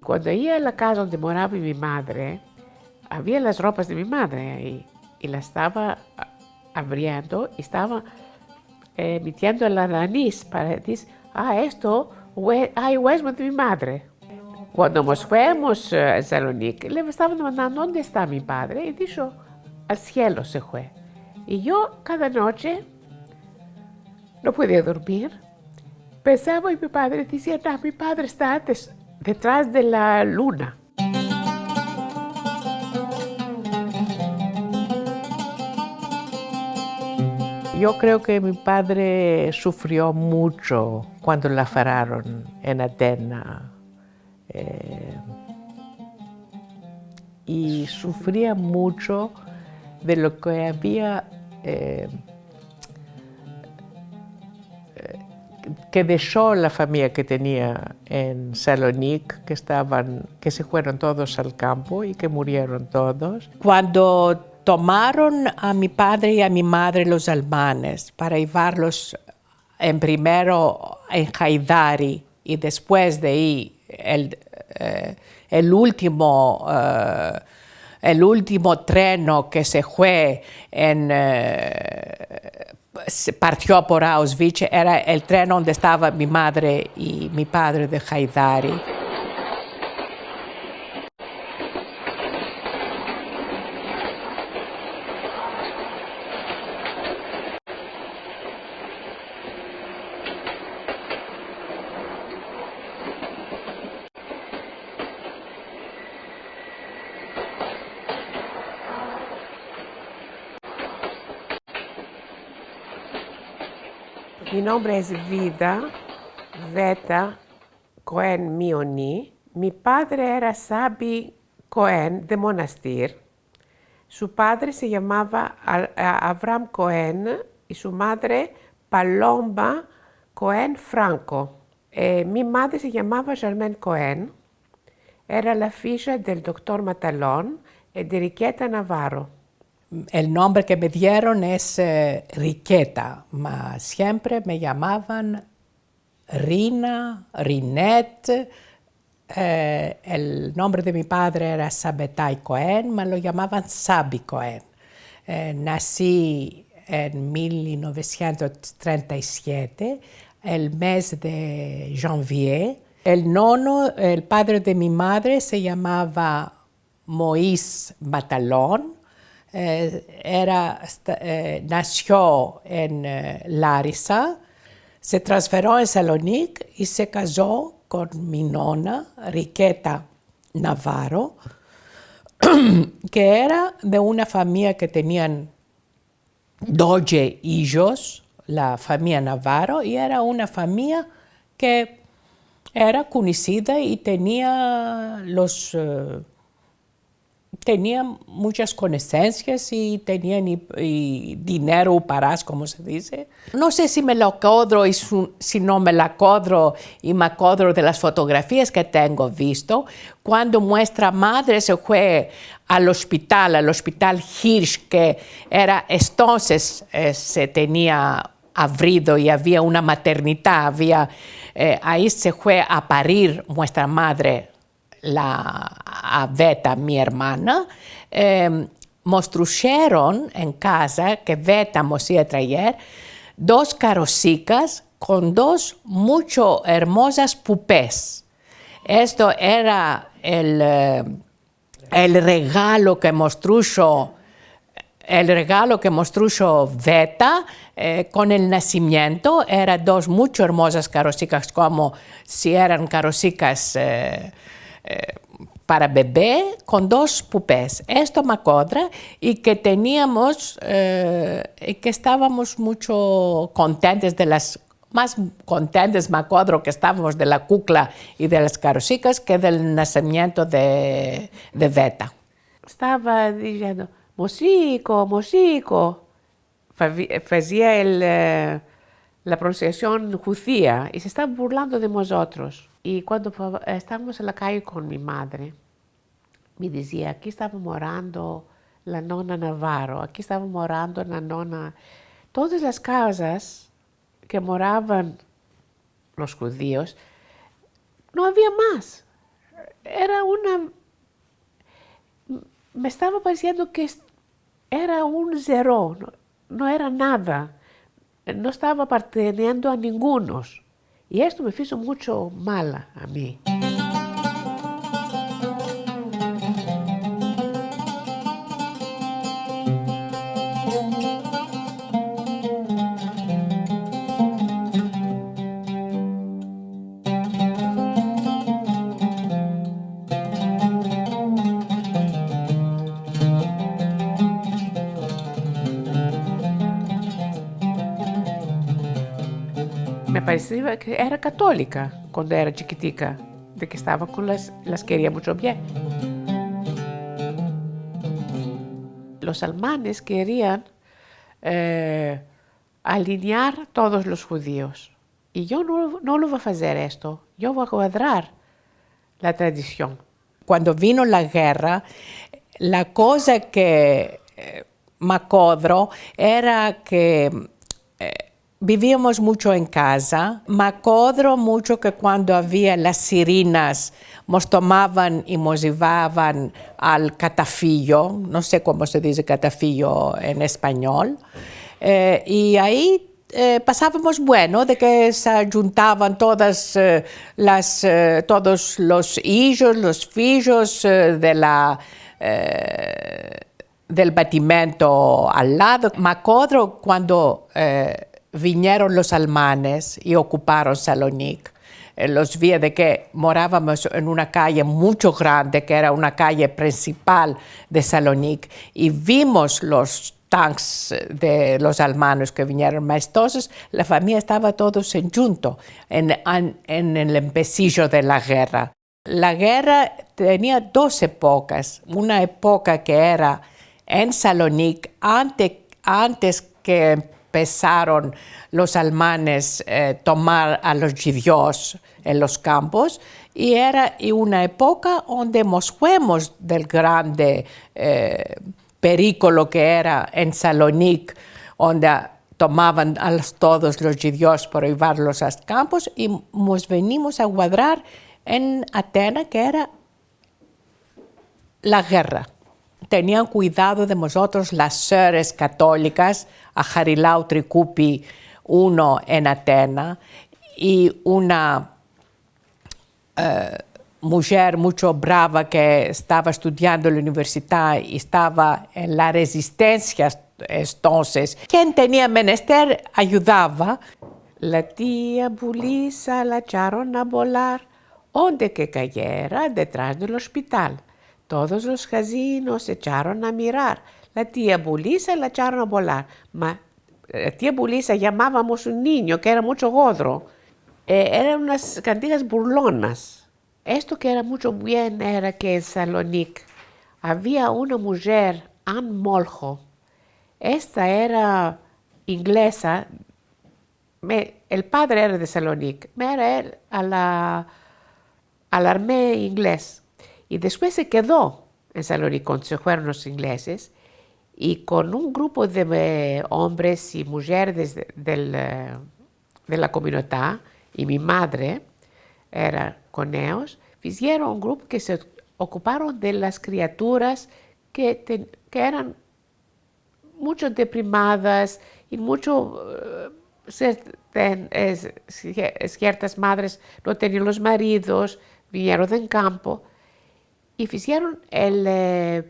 Cuando iba a la casa donde moraba mi madre, había las ropas de mi madre ahí y la estaba abriendo y estaba metiendo la nariz para decir, esto huele de mi madre. Cuando nos fuimos a Salónica, le estaban mandando dónde está mi padre y dijo, al cielo se fue. Y yo cada noche no podía dormir. Pensaba y mi padre decía, no, mi padre está detrás de la luna. Yo creo que mi padre sufrió mucho cuando la pararon en Atenas. Y sufría mucho de lo que había que dejó la familia que tenía en Salónica, que se fueron todos al campo y que murieron todos. Cuando tomaron a mi padre y a mi madre los alemanes para llevarlos primero en Haidari y después de ahí el último treno que se fue partió por Auschwitz, era el tren donde estaba mi madre y mi padre de Haidari. Mi nombre es Vida Veta Cohen Mioni. Mi padre era Sabi Cohen de Monastir. Su padre se llamaba Avram Cohen y su madre Paloma Cohen Franco. Mi madre se llamaba Germaine Cohen. Era la figlia del doctor Matalón y de Riqueta Navarro. El nombre que me dieron es Riqueta, mas siempre me llamaban Rina, Rinette. El nombre de mi padre era Sabetai Cohen, me lo llamaban Sabi Cohen. Nací en 1937, el mes de janvier. El padre de mi madre se llamaba Moïse Matalón. Nació en Larissa, se transfirió en Salónica y se casó con mi nona, Riqueta Navarro, que era de una familia que tenían 12 hijos, la familia Navarro, y era una familia que era conocida y tenía muchas conocencias y tenían dinero para, como se dice. No sé si me lo codro y si no me la codro y me acodro de las fotografías que tengo visto. Cuando nuestra madre se fue al hospital Hirsch, que era entonces se tenía abrido y había una maternidad, ahí se fue a parir nuestra madre, a Veta, mi hermana, nos trajeron en casa, que Veta nos iba a traer, 2 carrocicas con 2 mucho hermosas pupés. Esto era el regalo que nos trajo Veta con el nacimiento. Eran 2 muy hermosas carrocicas, como si eran carrocicas para bebé, con 2 pupés. Esto me acuerdo, y que teníamos, que estábamos mucho contentes más contentes, me acuerdo, que estábamos de la cucla y de las carrocicas que del nacimiento de Veta. Estaba diciendo, mosico. Fazía la pronunciación judía y se estaba burlando de nosotros. Y cuando estábamos en la calle con mi madre, me decía, aquí estaba morando la nona Navarro, aquí estaba morando la nona. Todas las casas que moraban los judíos, no había más. era una... Me estaba pareciendo que era un cero, no era nada, no estaba perteneciendo a ninguno. Y esto me hizo mucho mal a mí. Me parecía que era católica cuando era chiquitica, de que estaba con las quería mucho bien. Los alemanes querían alinear todos los judíos. Y yo no lo voy a hacer esto, yo voy a cuadrar la tradición. Cuando vino la guerra, la cosa que me acuerdo era que vivíamos mucho en casa. Me acuerdo mucho que cuando había las sirenas, nos tomaban y nos llevaban al catafillo, no sé cómo se dice catafillo en español, y ahí pasábamos bueno, de que se juntaban todos los hijos, los fillos del batimento al lado. Me acuerdo cuando vinieron los alemanes y ocuparon Salónica. Los vi de que morábamos en una calle mucho grande, que era una calle principal de Salónica, y vimos los tanques de los alemanes que vinieron. Entonces, la familia estaba todos juntos en el empecillo de la guerra. La guerra tenía dos épocas. Una época que era en Salónica, antes que empezaron los alemanes a tomar a los judíos en los campos, y era una época donde nos fuimos del grande perículo que era en Salónica, donde tomaban a todos los judíos para llevarlos a los campos, y nos venimos a cuadrar en Atenas, que era la guerra. Tenían cuidado de nosotros las seres católicas, a Jarilau Tricupi, uno en Atenas, y una mujer mucho brava que estaba estudiando en la universidad y estaba en la resistencia entonces. Quien tenía menester ayudaba. La tía Bulisa la echaron a volar, donde que cayera detrás del hospital. Todos los casinos se echaron a mirar. La tía Bulisa la echaron a volar. La tía Bulisa llamábamos un niño que era mucho godro. Eran unas cantigas burlonas. Esto que era mucho bien era que en Salónica había una mujer, Anne Moljo. Esta era inglesa. El padre era de Salónica. Era él a la armée inglés. Y después se quedó en Salónica cuando se fueron los ingleses, y con un grupo de hombres y mujeres de la comunidad, y mi madre era con ellos, hicieron un grupo que se ocuparon de las criaturas que eran mucho deprimadas y mucho... ciertas madres no tenían los maridos, vinieron del campo, y hicieron el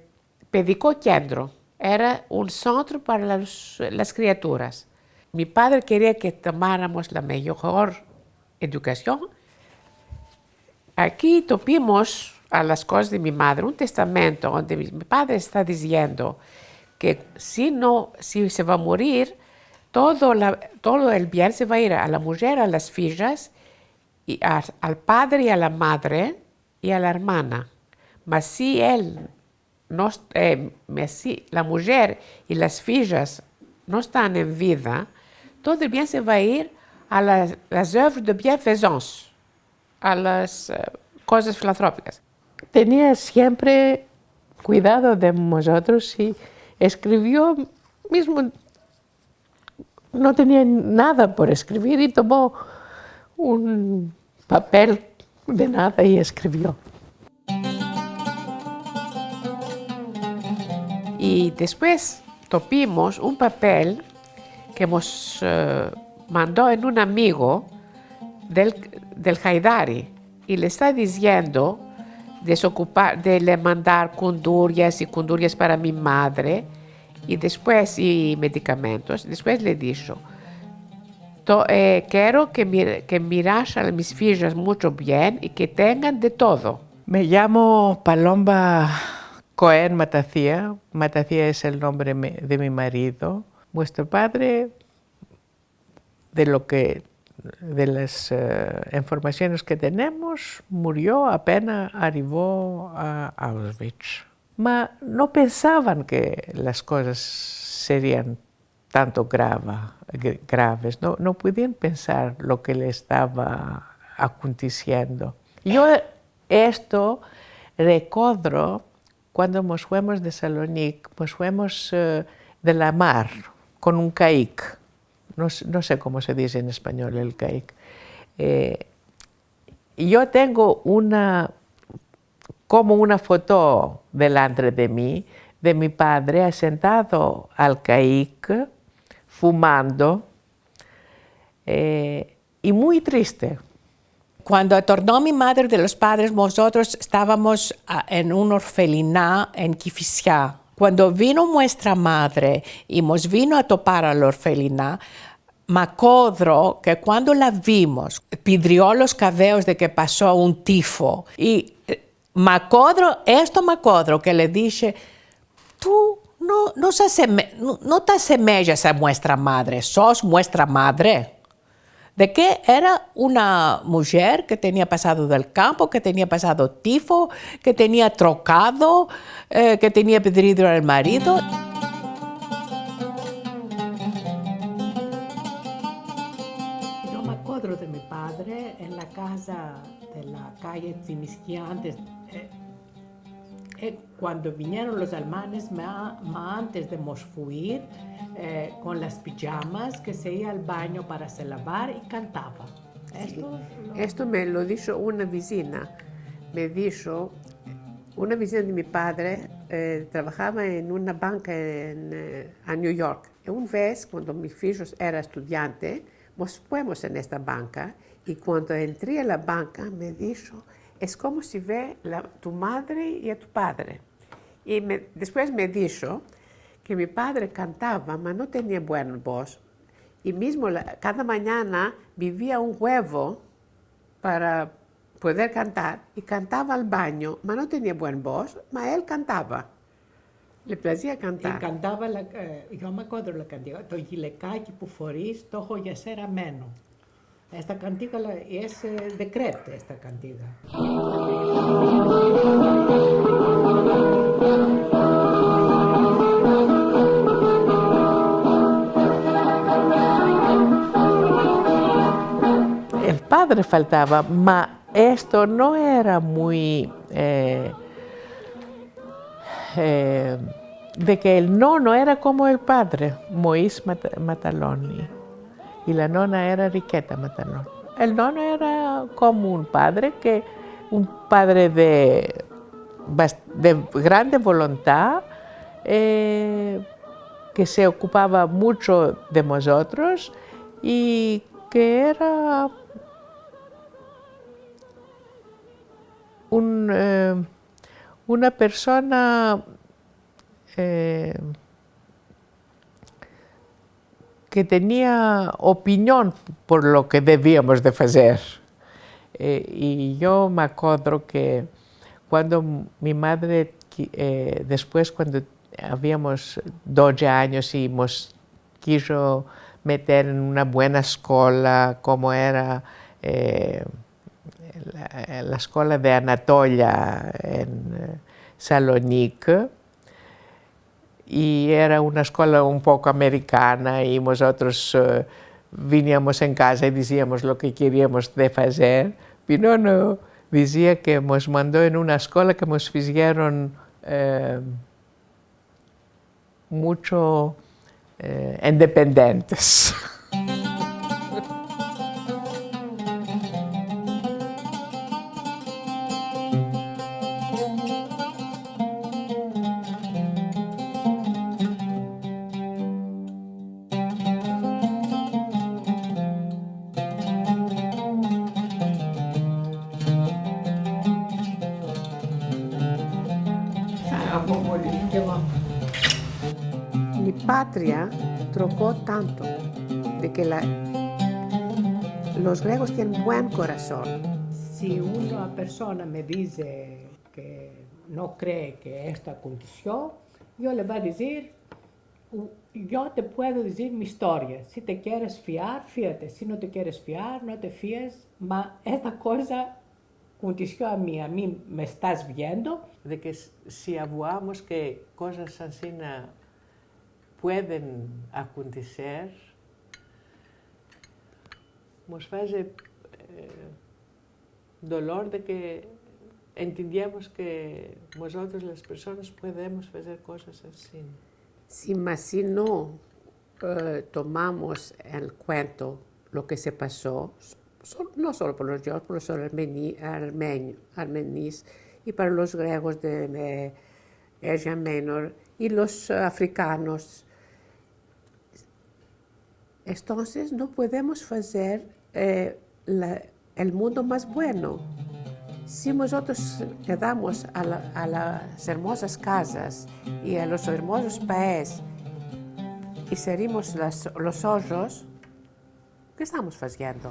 Pedicó Centro. Era un centro para las criaturas. Mi padre quería que tomáramos la mejor educación. Aquí topimos a las cosas de mi madre un testamento donde mi padre está diciendo que si se va a morir, todo el bien se va a ir a la mujer, a las fillas, y al padre y a la madre y a la hermana. Mas si si la mujer y las fillas no están en vida, todo el bien se va a ir a las obras de bienfaisance, a las cosas filantrópicas. Tenía siempre cuidado de nosotros y escribió mismo. No tenía nada por escribir y tomó un papel de nada y escribió. Y después topimos un papel que nos mandó en un amigo del Haidari y le está diciendo de le mandar cundurias y cundurias para mi madre y después y medicamentos. Después le dijo, quiero que miras a mis fillas mucho bien y que tengan de todo. Me llamo Paloma Cohen Matacía. Matacía es el nombre de mi marido. Vuestro padre, de las informaciones que tenemos, murió apenas arribó a Auschwitz. No pensaban que las cosas serían tanto graves, no podían pensar lo que le estaba aconteciendo. Yo esto recuerdo cuando nos fuimos de Salónica, nos fuimos de la mar con un caic. No sé cómo se dice en español el caic. Yo tengo como una foto delante de mí, de mi padre sentado al caic, fumando, y muy triste. Cuando tornó mi madre de los padres, nosotros estábamos en un orfelinato en Kifisia. Cuando vino nuestra madre y nos vino a topar al orfelinato, me acuerdo que cuando la vimos, pidió los cabellos de que pasó un tifo. Y me acuerdo que le dije, tú no te asemejas a nuestra madre, sos nuestra madre. De que era una mujer que tenía pasado del campo, que tenía pasado tifo, que tenía trocado, que tenía pedido al marido. Yo me acuerdo de mi padre en la casa de la calle Tzimiskía antes. Cuando vinieron los alemanes, antes de fuir, con las pijamas, que se iba al baño para se lavar y cantaba. Sí. Esto me lo dijo una vecina. Me dijo, una vecina de mi padre trabajaba en una banca a New York. Y una vez, cuando mis hijos eran estudiantes, nos fuimos en esta banca y cuando entré a la banca me dijo, es como si ve tu madre y a tu padre. Y después me dijo que mi padre cantaba, pero no tenía buena voz. Y mismo cada mañana vivía un huevo para poder cantar y cantaba al baño, pero no tenía buena voz, pero él cantaba. Le placía cantar. Y cantaba, yo me acuerdo la cantiga, το γυλαικάκι που φορείς, το έχω για σένα μένο. Esta cantiga es de Creta, esta cantiga. El padre faltaba, pero esto no era muy... de que el nono era como el padre, Moïse Mataloni, y la nona era Riqueta Mataloni. El nono era como un padre de grande voluntad, que se ocupaba mucho de nosotros y que era una persona que tenía opinión por lo que debíamos de hacer. Y yo me acuerdo que cuando mi madre, después cuando habíamos 12 años y nos quiso meter en una buena escuela como era la escuela de Anatolia en Salónica, y era una escuela un poco americana y nosotros veníamos en casa y decíamos lo que queríamos de hacer. Y no, decía que nos mandó en una escuela que nos hicieron mucho independientes. patria trocó tanto de que los griegos tienen buen corazón. Si una persona me dice que no cree que esto aconteció, yo le voy a decir, yo te puedo decir mi historia. Si te quieres fiar, fíjate. Si no te quieres fiar, no te fíes. Pero esta cosa aconteció a mí me estás viendo. De que si avouamos que cosas así pueden acontecer, nos faz dolor de que entendemos que nosotros las personas podemos hacer cosas así. Sí, mas si no tomamos en cuenta lo que se pasó, no solo por los judíos, por los armenios y para los griegos de Asia Menor y los africanos, entonces no podemos hacer el mundo más bueno. Si nosotros quedamos a las hermosas casas y a los hermosos países y serimos los ojos, ¿qué estamos haciendo?